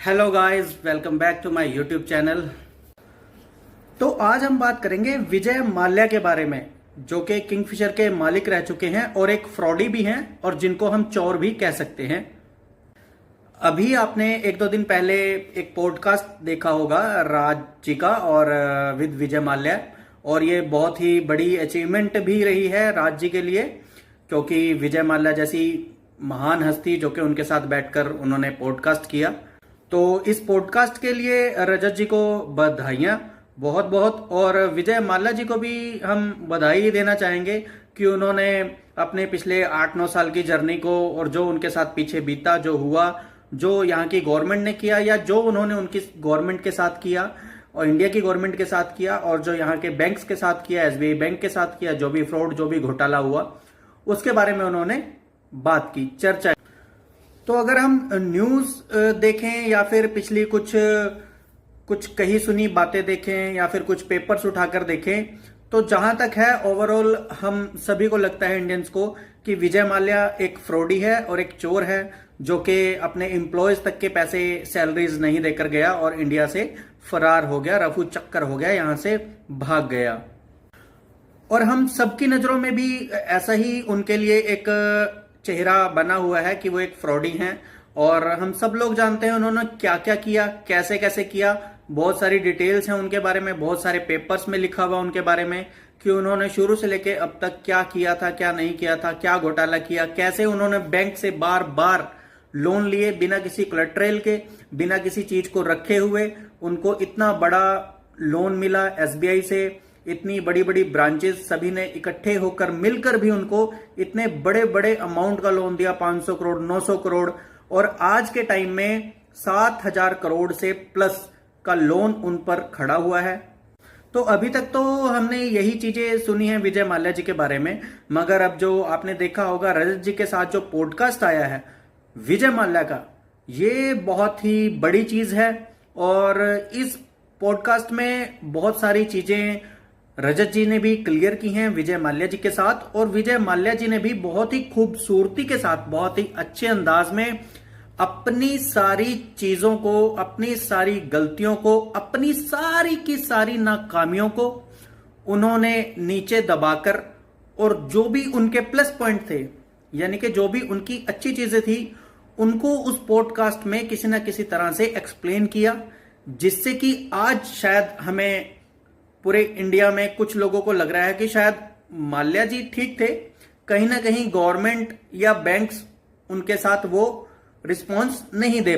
Hello guys, welcome back to my YouTube channel. तो आज हम बात करेंगे विजय माल्या के बारे में, जो कि किंगफिशर के मालिक रह चुके हैं और एक फ्रॉडी भी हैं और जिनको हम चोर भी कह सकते हैं। अभी आपने एक दो दिन पहले एक पॉडकास्ट देखा होगा राज जी का और विद विजय माल्या, और ये बहुत ही बड़ी अचीवमेंट भी रही है राज जी के लिए, क्योंकि विजय माल्या जैसी महान हस्ती जो कि उनके साथ बैठकर उन्होंने पॉडकास्ट किया। तो इस पॉडकास्ट के लिए रजत जी को बधाइयाँ बहुत बहुत, और विजय माल्या जी को भी हम बधाई देना चाहेंगे कि उन्होंने अपने पिछले 8-9 साल की जर्नी को और जो उनके साथ पीछे बीता, जो हुआ, जो यहाँ की गवर्नमेंट ने किया या जो उन्होंने उनकी गवर्नमेंट के साथ किया और इंडिया की गवर्नमेंट के साथ किया और जो यहाँ के बैंक्स के साथ किया, एसबीआई बैंक के साथ किया, जो भी फ्रॉड, जो भी घोटाला हुआ, उसके बारे में उन्होंने बात की, चर्चा। तो अगर हम न्यूज देखें या फिर पिछली कुछ कही सुनी बातें देखें या फिर कुछ पेपर्स उठाकर देखें, तो जहां तक है ओवरऑल हम सभी को लगता है, इंडियंस को, कि विजय माल्या एक फ्रॉडी है और एक चोर है जो कि अपने एम्प्लॉयज तक के पैसे, सैलरीज नहीं देकर गया और इंडिया से फरार हो गया, रफू चक्कर हो गया, यहां से भाग गया। और हम सबकी नजरों में भी ऐसा ही उनके लिए एक चेहरा बना हुआ है कि वो एक फ्रॉडी हैं, और हम सब लोग जानते हैं उन्होंने क्या क्या किया, कैसे कैसे किया। बहुत सारी डिटेल्स हैं उनके बारे में, बहुत सारे पेपर्स में लिखा हुआ उनके बारे में कि उन्होंने शुरू से लेके अब तक क्या किया था, क्या नहीं किया था, क्या घोटाला किया, कैसे उन्होंने बैंक से बार बार लोन लिए बिना किसी कोलेटरल के, बिना किसी चीज को रखे हुए। उनको इतना बड़ा लोन मिला एसबीआई से, इतनी बड़ी बड़ी ब्रांचेस सभी ने इकट्ठे होकर मिलकर भी उनको इतने बड़े बड़े अमाउंट का लोन दिया, 500 करोड़, 900 करोड़, और आज के टाइम में 7,000 करोड़ से प्लस का लोन उन पर खड़ा हुआ है। तो अभी तक तो हमने यही चीजें सुनी है विजय माल्या जी के बारे में, मगर अब जो आपने देखा होगा रजत जी के साथ जो पॉडकास्ट आया है विजय माल्या का, ये बहुत ही बड़ी चीज है। और इस पॉडकास्ट में बहुत सारी चीजें रजत जी ने भी क्लियर की हैं विजय माल्या जी के साथ, और विजय माल्या जी ने भी बहुत ही खूबसूरती के साथ, बहुत ही अच्छे अंदाज में अपनी सारी चीजों को, अपनी सारी गलतियों को, अपनी सारी की सारी नाकामियों को उन्होंने नीचे दबाकर, और जो भी उनके प्लस पॉइंट थे, यानी कि जो भी उनकी अच्छी चीजें थी, उनको उस पॉडकास्ट में किसी ना किसी तरह से एक्सप्लेन किया, जिससे कि आज शायद हमें पूरे इंडिया में कुछ लोगों को लग रहा है कि शायद माल्या जी ठीक थे, कहीं ना कहीं गवर्नमेंट या बैंक्स उनके साथ वो रिस्पॉन्स नहीं दे